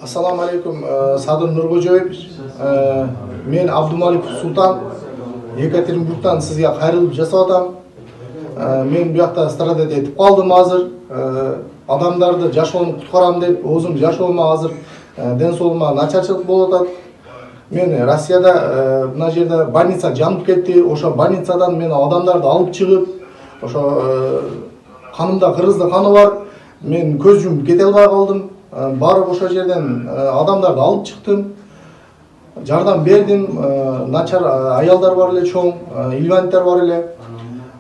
Assalamu alaikum, Sadur Nurkojоевич. Men Abdumalik Sultan, Екатеринбургтан sizga qayrilib жасап атам. Men bu yoqda stradada etib qoldim hozir. Adamlarni jashog'ini qutqaram deb, o'zim jashog'im hozir densolig'imga nacharchilik bo'lib atadi. Men Rossiyada bu yerda больница janib ketdi. O'sha больницадан men odamlarni olib chiqib, o'sha qonimda qirg'izda qoni bor. Men ko'z yumib keta olmay qoldim. Barib o'sha yerdan odamlarni olib chiqdim. Jardam berdim. Nachar ayollar bor edi, cho'ng ilvantlar bor edi.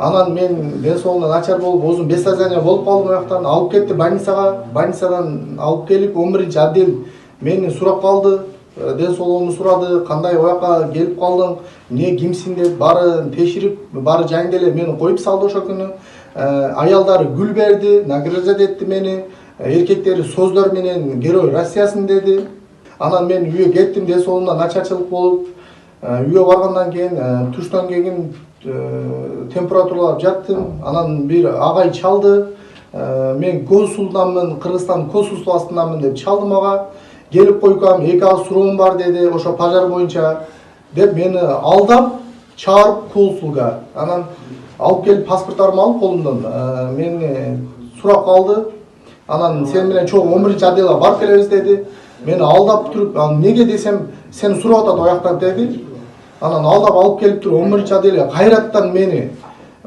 Anan men densolig'im nachar bo'lib, o'zim beslazaniya bo'lib qoldim. U yoqdan olib ketdi больницаga. Больницадан olib kelib 11-отдел meni so'rab qoldi. Densolig'imni so'radi, qanday u yoqqa kelib qolding, ne kimsin deb bari tekshirib, bari jangdele meni qo'yib saldi o'sha kuni. Ayollari gul berdi, nagradovat etdi meni. Erkekleri so'zlar menen Geroy Rossiyasin dedi. Anan men uyga ketdim, densolig'imda nacharchilik bo'lib, uyga borgandan keyin tushdan keyin temperaturalab jatdim. Anan bir ag'ay chaldi. Men konsuldanman, Qirg'iziston konsulstvosindanman deb chaldim aga. Gelip koykam, iki az suruğum var dedi, oşa pajar boyunca deb meni aldap çağırıp konsulga. Anan alıp gelip pasportlarımı alıp kolumdan meni surak kaldı. Anan sen bilen çok 11-отделga barıp kelebиз dedi. Meni aldap turup, nege desem seni surak atады oyaktan dedi. Anan aldap alıp gelip turup 11-отделga kayrattan meni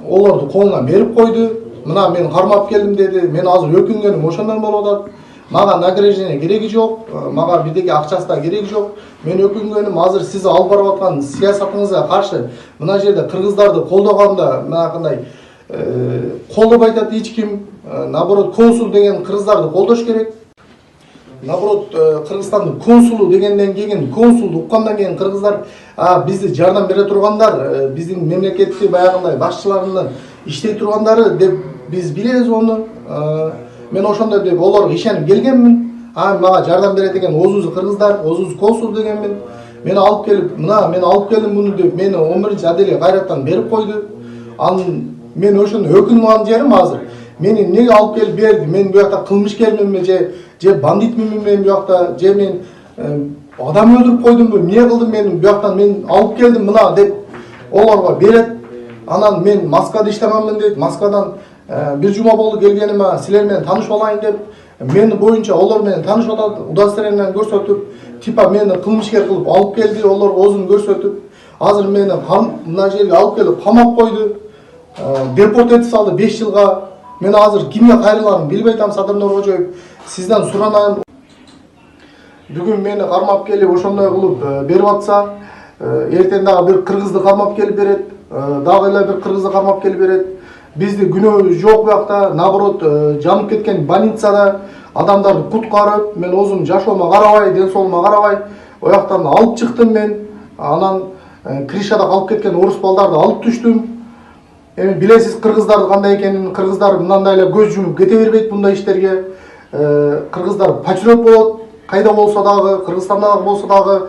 olordu koluna berip koydu. Mına men karmap geldim dedi. Men azır öküngenim oşondan bolуп атат. Maga nagраждение кереги жок, мага бирдеке акчасы да кереги жок. Мен өкүнгөнүм азыр сиз алып барып аткан саясатыңызга каршы мына жерде кыргыздарды колдогондо мынакындай колдоп айтат эч ким. Наоборот, консул деген кыргыздарды колдош керек. Наоборот, Кыргызстандын консулу дегенден кийин, консулду уккандан кийин кыргыздар бизди жардам бере тургандар, биздин мемлекетти баягындай башчыларынын иштей тургандары деп биз билебиз ону. Men ошондой деп олорго ишенип келгенмин. Мага жардам берет экен өзүбүз кыргыздар, өзүбүз консул дегенмин. Мени алып келип, мына мен алып келдим буну деп мени 11-отделге кайраттан берип койду. Анын мен ошону өкүнүп жерим азыр. Мени неге алып келип берди? Мен бу жакта кылмышкерминби же бандитминби мен бу жакта, же мен адам өлтүрүп койдумбу? Эмне кылдым мен бу жактан мен алып келдим мына деп олорго берет. Анан мен Москвада иштемемин дейт. Москвадан bir cuma болду келгениме силер менен таанышып алайын деп мени боюнча олор менен таанышып атат, удостоверениемди көрсөтүп, типа мени кылмышкер кылып алып келди, олор өзүн көрсөтүп, азыр мени мына жерге алып келип камап койду, депорт этип салды 5 жылга. Мен азыр кимге кайрыларымды билбей атам, Садыр Нуркожоев, сизден суранайын. Бүгүн мени кармап келип ошондой кылып берип атса, эртең дагы бир кыргызды кармап келип берет, дагы эле бир кыргызды кармап келип берет. Bizde günü yok bu yakta, naborot janıp ketken больницада adamlarını kutkарып, men özüm жашоoma карабай, денсоолугума карабай, o яктан алып чыктым мен. Анан Кришада калып кеткен орус балдарды алып түштүм. Эми билесиз кыргыздардын кандай экенин, кыргыздар мындай эле көз жумуп кете бербейт мындай иштерге. Кыргыздар патриот болот, кайда болсо дагы, Кыргызстанда болсо дагы,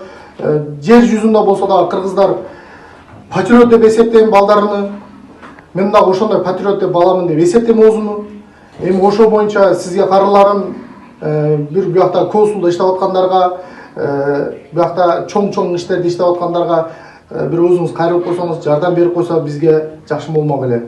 жер жүзүндө болсо дагы кыргыздар патриот деп эсептейм балдарыны. Мен да ошондой патриот деп баламын деп эсептейм өзүмү. Эми ошо боюнча сизге карыларым, бир бу жакта консулда иштеп аткандарга, бу жакта чоң иштерди иштеп аткандарга бир өзүңүз кайрылып койсоңуз, жардам берип койсо бизге жакшы болмок эле.